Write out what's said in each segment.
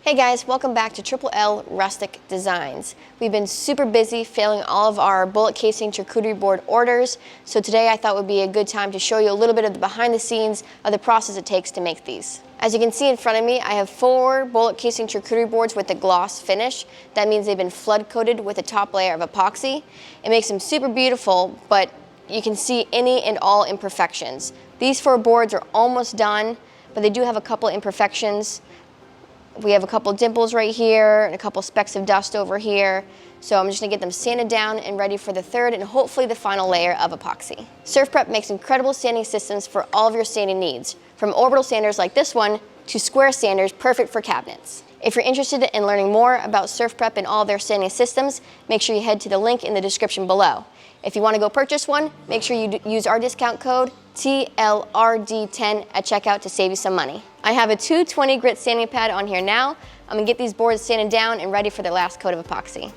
Hey guys, welcome back to Triple L Rustic Designs. We've been super busy filling all of our bullet casing charcuterie board orders, so today I thought would be a good time to show you a little bit of the behind the scenes of the process it takes to make these. As you can see in front of me, I have 4 bullet casing charcuterie boards with a gloss finish. That means they've been flood coated with a top layer of epoxy. It makes them super beautiful, but you can see any and all imperfections. These 4 boards are almost done, but they do have a couple imperfections. We have a couple dimples right here and a couple specks of dust over here. So I'm just gonna get them sanded down and ready for the 3rd and hopefully the final layer of epoxy. SurfPrep makes incredible sanding systems for all of your sanding needs, from orbital sanders like this one to square sanders perfect for cabinets. If you're interested in learning more about SurfPrep and all of their sanding systems, make sure you head to the link in the description below. If you want to go purchase one, make sure you use our discount code TLRD10 at checkout to save you some money. I have a 220 grit sanding pad on here now. I'm gonna get these boards sanded down and ready for the last coat of epoxy.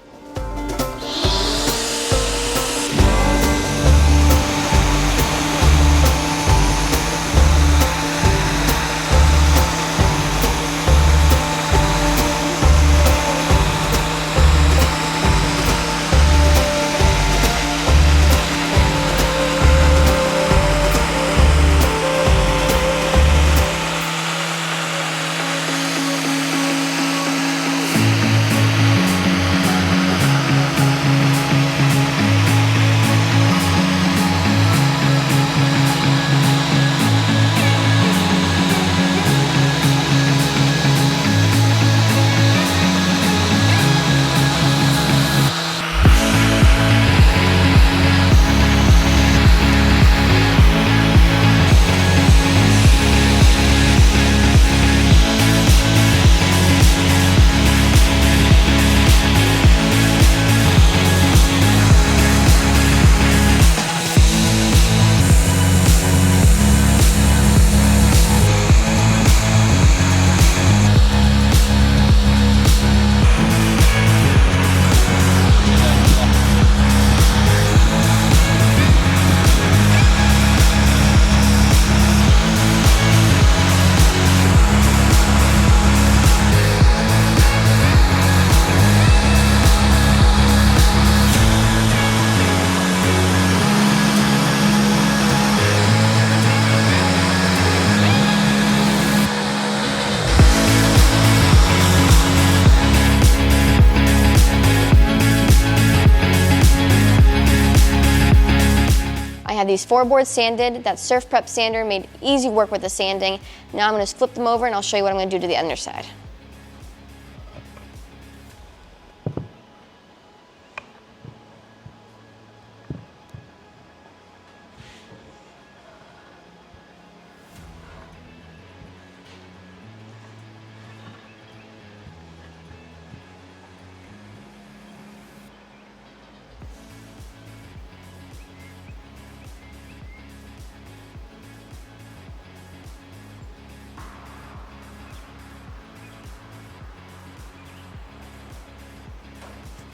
I have these 4 boards sanded. That SurfPrep sander made easy work with the sanding. Now I'm going to flip them over and I'll show you what I'm going to do to the underside.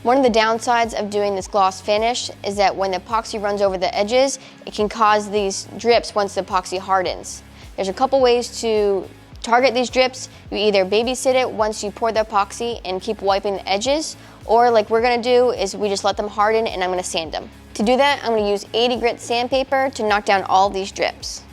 One of the downsides of doing this gloss finish is that when the epoxy runs over the edges, it can cause these drips once the epoxy hardens. There's a couple ways to target these drips. You either babysit it once you pour the epoxy and keep wiping the edges, or like we're gonna do is we just let them harden and I'm gonna sand them. To do that, I'm gonna use 80 grit sandpaper to knock down all these drips.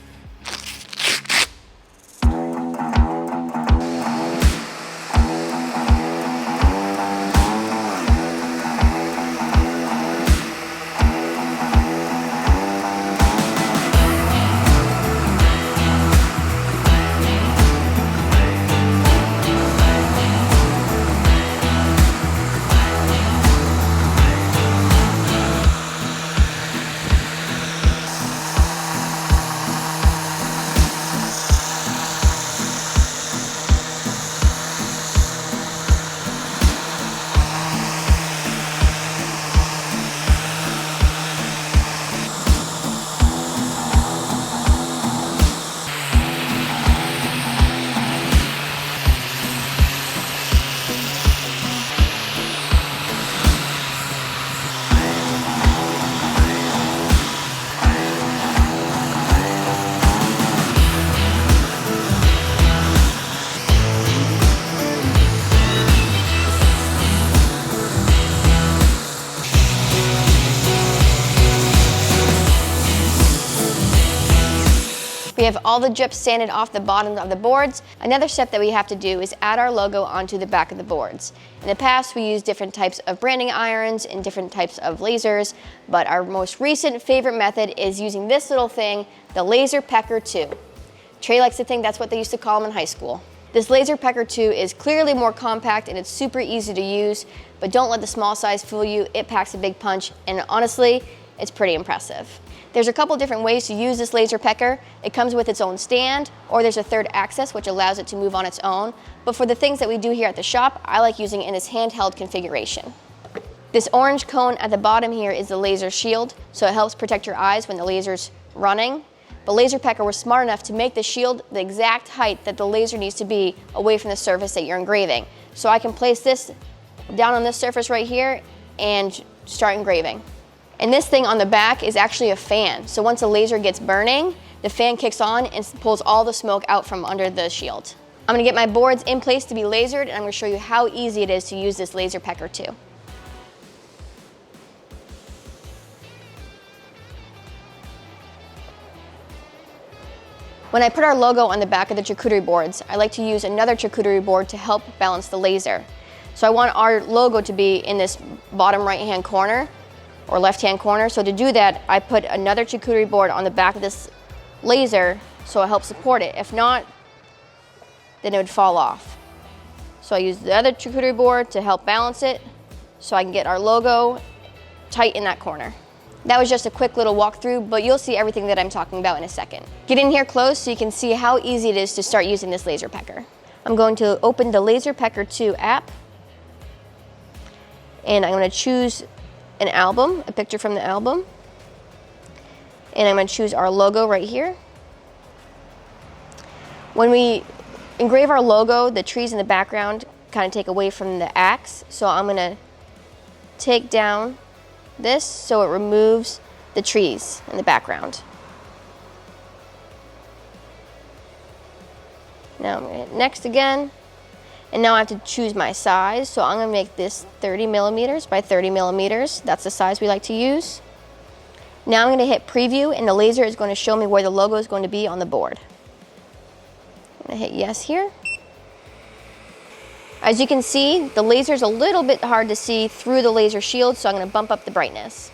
We have all the drips sanded off the bottoms of the boards. Another step that we have to do is add our logo onto the back of the boards. In the past, we used different types of branding irons and different types of lasers, but our most recent favorite method is using this little thing, the LaserPecker 2. Trey likes to think that's what they used to call them in high school. This LaserPecker 2 is clearly more compact and it's super easy to use, but don't let the small size fool you. It packs a big punch, and honestly, it's pretty impressive. There's a couple different ways to use this LaserPecker. It comes with its own stand, or there's a third axis which allows it to move on its own. But for the things that we do here at the shop, I like using it in its handheld configuration. This orange cone at the bottom here is the laser shield, so it helps protect your eyes when the laser's running. But LaserPecker was smart enough to make the shield the exact height that the laser needs to be away from the surface that you're engraving. So I can place this down on this surface right here and start engraving. And this thing on the back is actually a fan. So once the laser gets burning, the fan kicks on and pulls all the smoke out from under the shield. I'm gonna get my boards in place to be lasered, and I'm gonna show you how easy it is to use this LaserPecker 2. When I put our logo on the back of the charcuterie boards, I like to use another charcuterie board to help balance the laser. So I want our logo to be in this bottom right-hand corner or left-hand corner. So to do that, I put another charcuterie board on the back of this laser so it helps support it. If not, then it would fall off. So I use the other charcuterie board to help balance it so I can get our logo tight in that corner. That was just a quick little walkthrough, but you'll see everything that I'm talking about in a second. Get in here close so you can see how easy it is to start using this LaserPecker. I'm going to open the LaserPecker 2 app, and I'm going to choose an album, a picture from the album, and I'm going to choose our logo right here. When we engrave our logo, the trees in the background kind of take away from the axe, so I'm going to take down this so it removes the trees in the background. Now I'm going to hit next again, and now I have to choose my size, so I'm going to make this 30 millimeters by 30 millimeters. That's the size we like to use. Now I'm going to hit preview, and the laser is going to show me where the logo is going to be on the board. I'm going to hit yes here. As you can see, the laser is a little bit hard to see through the laser shield, so I'm going to bump up the brightness.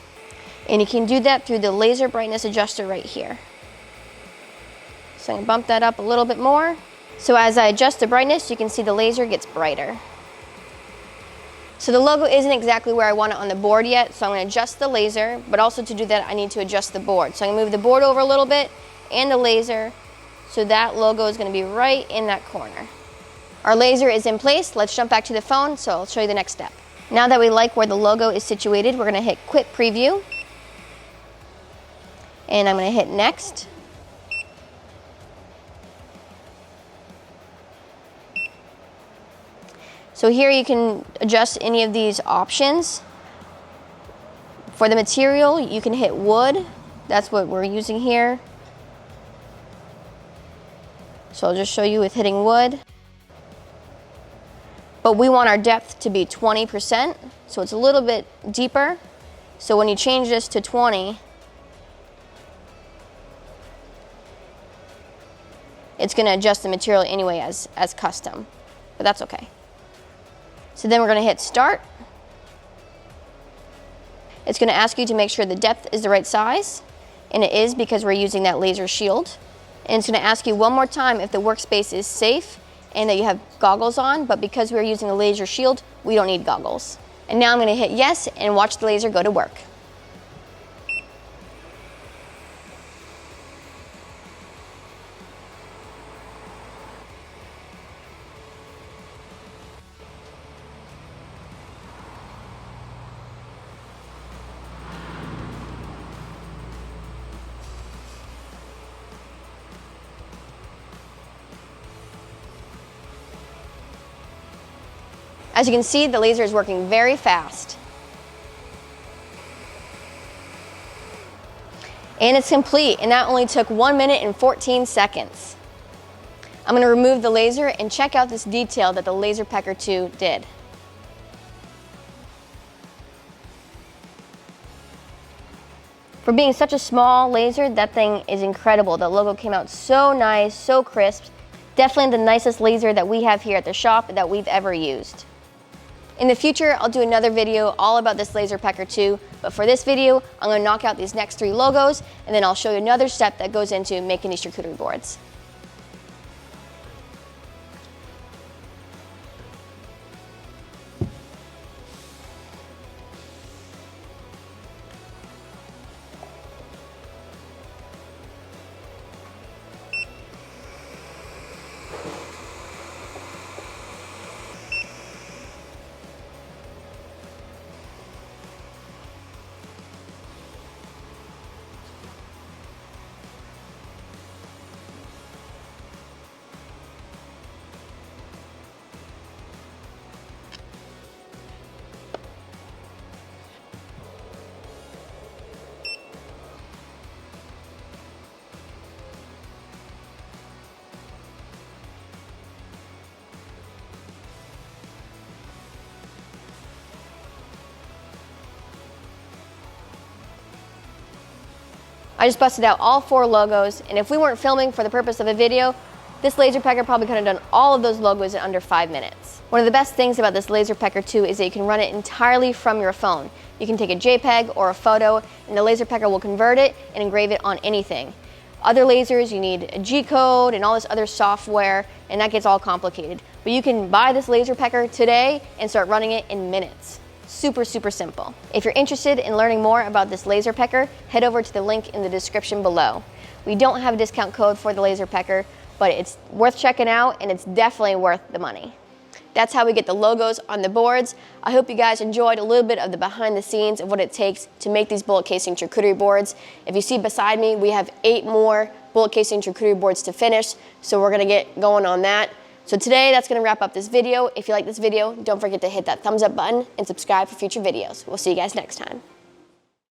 And you can do that through the laser brightness adjuster right here. So I'm going to bump that up a little bit more. So as I adjust the brightness, you can see the laser gets brighter. So the logo isn't exactly where I want it on the board yet, so I'm going to adjust the laser, but also to do that I need to adjust the board. So I'm going to move the board over a little bit and the laser, so that logo is going to be right in that corner. Our laser is in place. Let's jump back to the phone, so I'll show you the next step. Now that we like where the logo is situated, we're going to hit Quit Preview, and I'm going to hit Next. So here you can adjust any of these options. For the material, you can hit wood. That's what we're using here. So I'll just show you with hitting wood. But we want our depth to be 20%, so it's a little bit deeper. So when you change this to 20, it's going to adjust the material anyway as custom, but that's okay. So then we're going to hit Start. It's going to ask you to make sure the depth is the right size, and it is because we're using that laser shield. And it's going to ask you one more time if the workspace is safe and that you have goggles on, but because we're using a laser shield, we don't need goggles. And now I'm going to hit Yes and watch the laser go to work. As you can see, the laser is working very fast. And it's complete, and that only took 1 minute and 14 seconds. I'm going to remove the laser and check out this detail that the LaserPecker 2 did. For being such a small laser, that thing is incredible. The logo came out so nice, so crisp. Definitely the nicest laser that we have here at the shop that we've ever used. In the future, I'll do another video all about this LaserPecker too, but for this video, I'm gonna knock out these next 3 logos, and then I'll show you another step that goes into making these charcuterie boards. I just busted out all 4 logos, and if we weren't filming for the purpose of a video, this LaserPecker probably could have done all of those logos in under 5 minutes. One of the best things about this LaserPecker too is that you can run it entirely from your phone. You can take a JPEG or a photo, and the LaserPecker will convert it and engrave it on anything. Other lasers, you need a G-code and all this other software, and that gets all complicated. But you can buy this LaserPecker today and start running it in minutes. Super, super simple. If you're interested in learning more about this LaserPecker, head over to the link in the description below. We don't have a discount code for the LaserPecker, but it's worth checking out, and it's definitely worth the money. That's how we get the logos on the boards. I hope you guys enjoyed a little bit of the behind the scenes of what it takes to make these bullet casing charcuterie boards. If you see beside me, we have 8 more bullet casing charcuterie boards to finish, so we're gonna get going on that. So today, that's gonna wrap up this video. If you like this video, don't forget to hit that thumbs up button and subscribe for future videos. We'll see you guys next time.